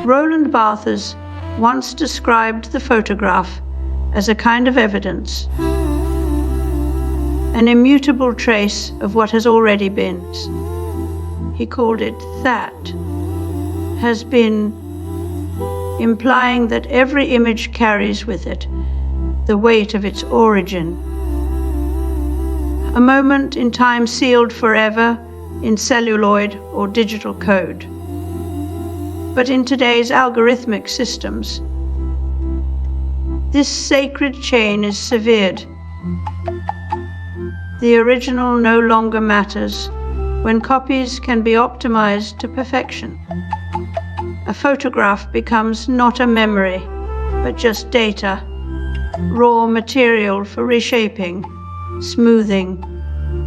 Roland Barthes once described the photograph as a kind of evidence, an immutable trace of what has already been. He called it that, has been, implying that every image carries with it the weight of its origin. A moment in time sealed forever in celluloid or digital code. But in today's algorithmic systems, this sacred chain is severed. The original no longer matters when copies can be optimized to perfection. A photograph becomes not a memory, but just data, raw material for reshaping, smoothing,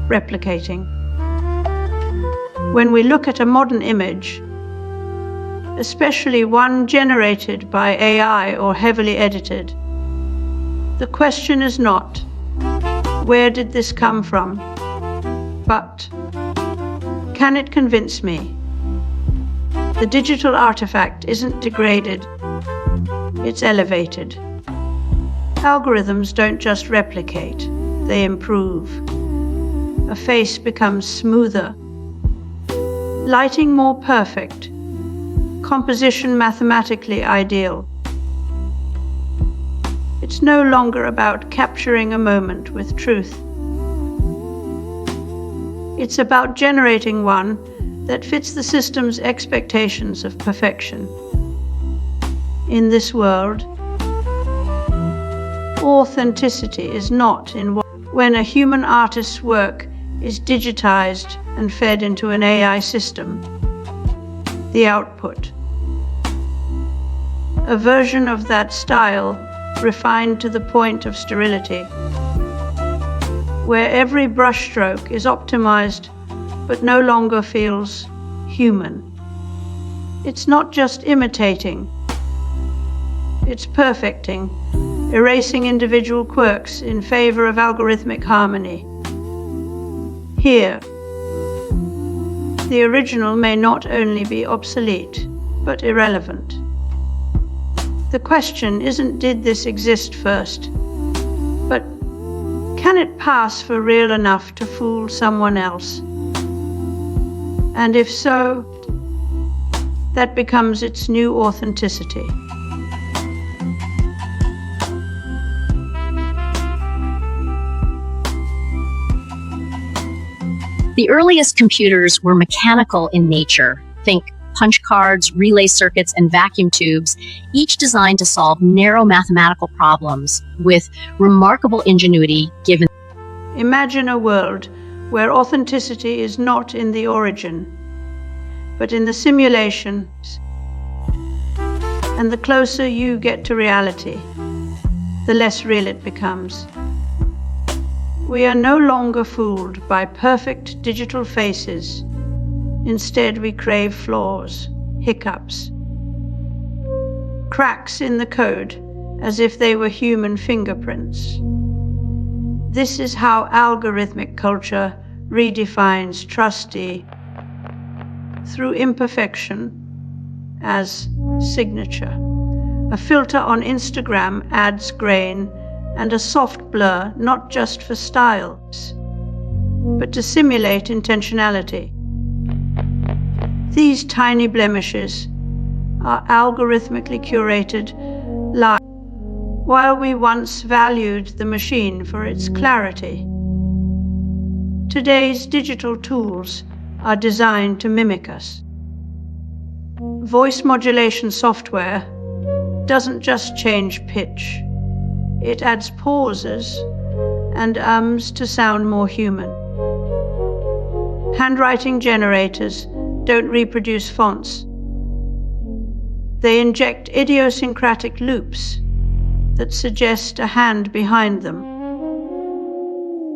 replicating. When we look at a modern image, especially one generated by AI or heavily edited, the question is not, where did this come from? But, can it convince me? The digital artifact isn't degraded, it's elevated. Algorithms don't just replicate, they improve. A face becomes smoother, lighting more perfect, composition mathematically ideal. It's no longer about capturing a moment with truth. It's about generating one that fits the system's expectations of perfection. In this world, authenticity is not in when a human artist's work is digitized and fed into an AI system. The output, a version of that style refined to the point of sterility, where every brushstroke is optimized but no longer feels human. It's not just imitating, it's perfecting, erasing individual quirks in favor of algorithmic harmony. Here, the original may not only be obsolete, but irrelevant. The question isn't did this exist first, but can it pass for real enough to fool someone else? And if so, that becomes its new authenticity. The earliest computers were mechanical in nature. Think punch cards, relay circuits, and vacuum tubes, each designed to solve narrow mathematical problems with remarkable ingenuity given. Imagine a world where authenticity is not in the origin, but in the simulations. And the closer you get to reality, the less real it becomes. We are no longer fooled by perfect digital faces. Instead, we crave flaws, hiccups, cracks in the code, as if they were human fingerprints. This is how algorithmic culture redefines trustee through imperfection as signature. A filter on Instagram adds grain and a soft blur, not just for styles, but to simulate intentionality. These tiny blemishes are algorithmically curated lies. While we once valued the machine for its clarity, today's digital tools are designed to mimic us. Voice modulation software doesn't just change pitch. It adds pauses and ums to sound more human. Handwriting generators don't reproduce fonts. They inject idiosyncratic loops that suggest a hand behind them.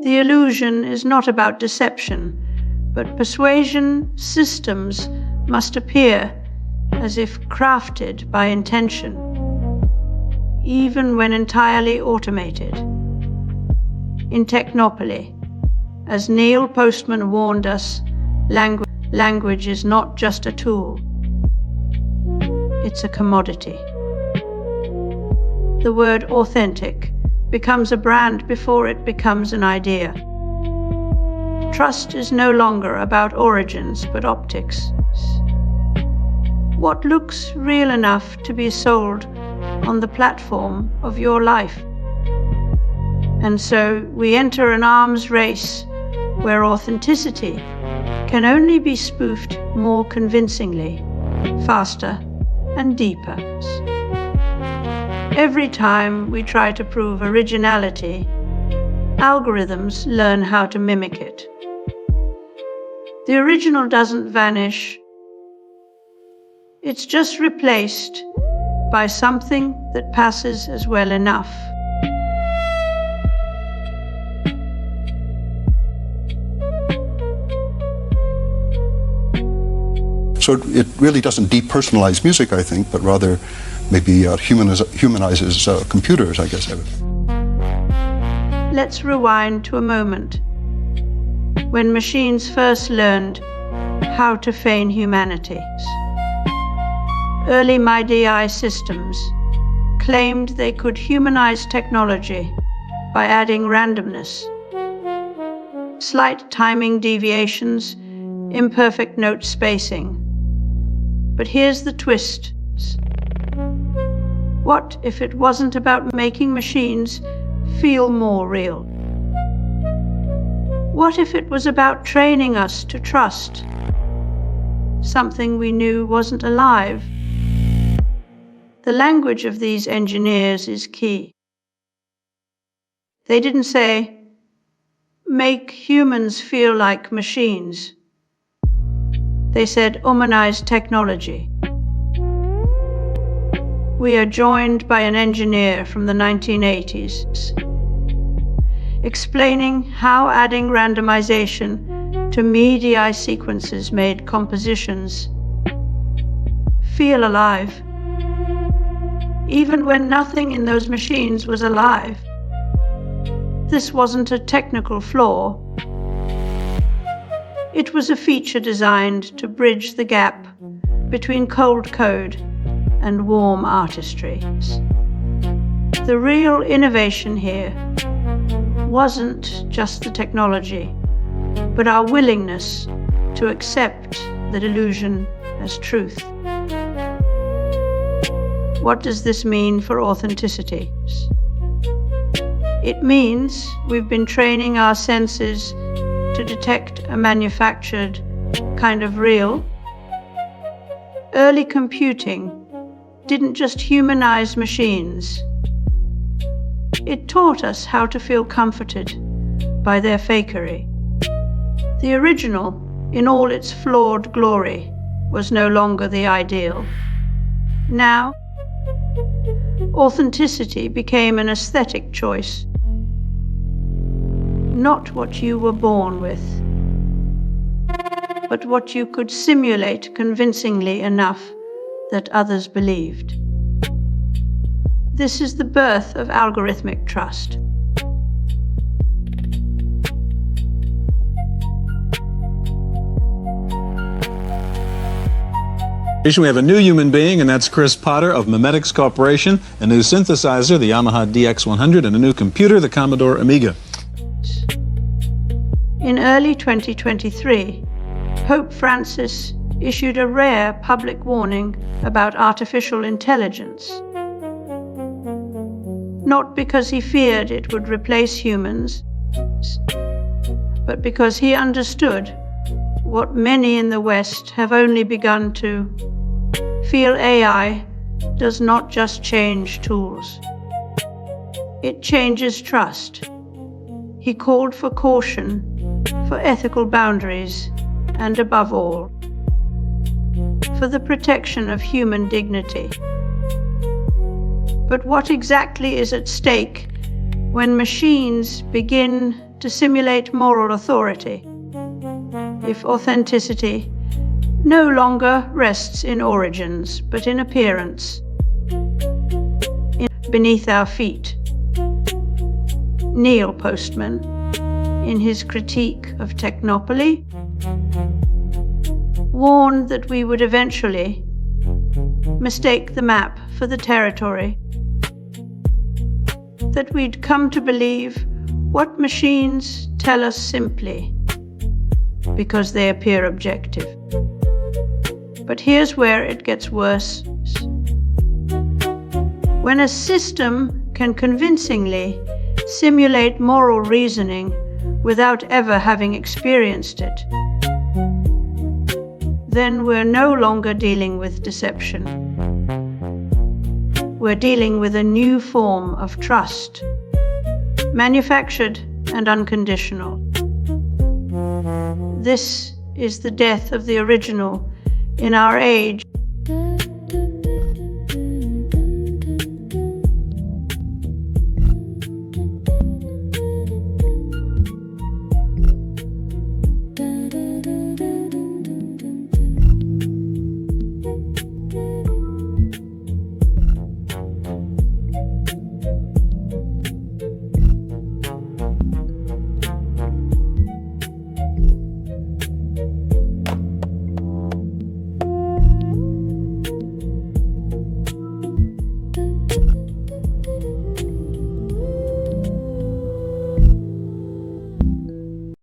The illusion is not about deception, but persuasion. Systems must appear as if crafted by intention, even when entirely automated. In Technopoly, as Neil Postman warned us, language is not just a tool. it's a commodity. The word authentic becomes a brand before it becomes an idea. Trust is no longer about origins, but optics. What looks real enough to be sold on the platform of your life? And so we enter an arms race where authenticity can only be spoofed more convincingly, faster and deeper. Every time we try to prove originality, algorithms learn how to mimic it. The original doesn't vanish. It's just replaced by something that passes as well enough. So it really doesn't depersonalize music, I think, but rather maybe humanizes computers, I guess. Let's rewind to a moment when machines first learned how to feign humanity. Early MyDI systems claimed they could humanize technology by adding randomness, slight timing deviations, imperfect note spacing. But here's the twist. What if it wasn't about making machines feel more real? What if it was about training us to trust something we knew wasn't alive? The language of these engineers is key. They didn't say, make humans feel like machines. They said, humanize technology. We are joined by an engineer from the 1980s, explaining how adding randomization to MIDI sequences made compositions feel alive, even when nothing in those machines was alive. This wasn't a technical flaw. It was a feature designed to bridge the gap between cold code and warm artistry. The real innovation here wasn't just the technology, but our willingness to accept the delusion as truth. What does this mean for authenticity? It means we've been training our senses to detect a manufactured kind of real. Early computing didn't just humanize machines. It taught us how to feel comforted by their fakery. The original, in all its flawed glory, was no longer the ideal. Now, authenticity became an aesthetic choice, not what you were born with, but what you could simulate convincingly enough that others believed. This is the birth of algorithmic trust. We have a new human being, and that's Chris Potter of Memetics Corporation, a new synthesizer, the Yamaha DX100, and a new computer, the Commodore Amiga. In early 2023, Pope Francis issued a rare public warning about artificial intelligence. Not because he feared it would replace humans, but because he understood what many in the West have only begun to feel: AI does not just change tools. It changes trust. He called for caution, for ethical boundaries, and above all, for the protection of human dignity. But what exactly is at stake when machines begin to simulate moral authority? If authenticity no longer rests in origins, but in appearance, beneath our feet. Neil Postman, in his critique of technopoly, warned that we would eventually mistake the map for the territory, that we'd come to believe what machines tell us simply because they appear objective. But here's where it gets worse. When a system can convincingly simulate moral reasoning without ever having experienced it, then we're no longer dealing with deception. We're dealing with a new form of trust, manufactured and unconditional. This is the death of the original in our age.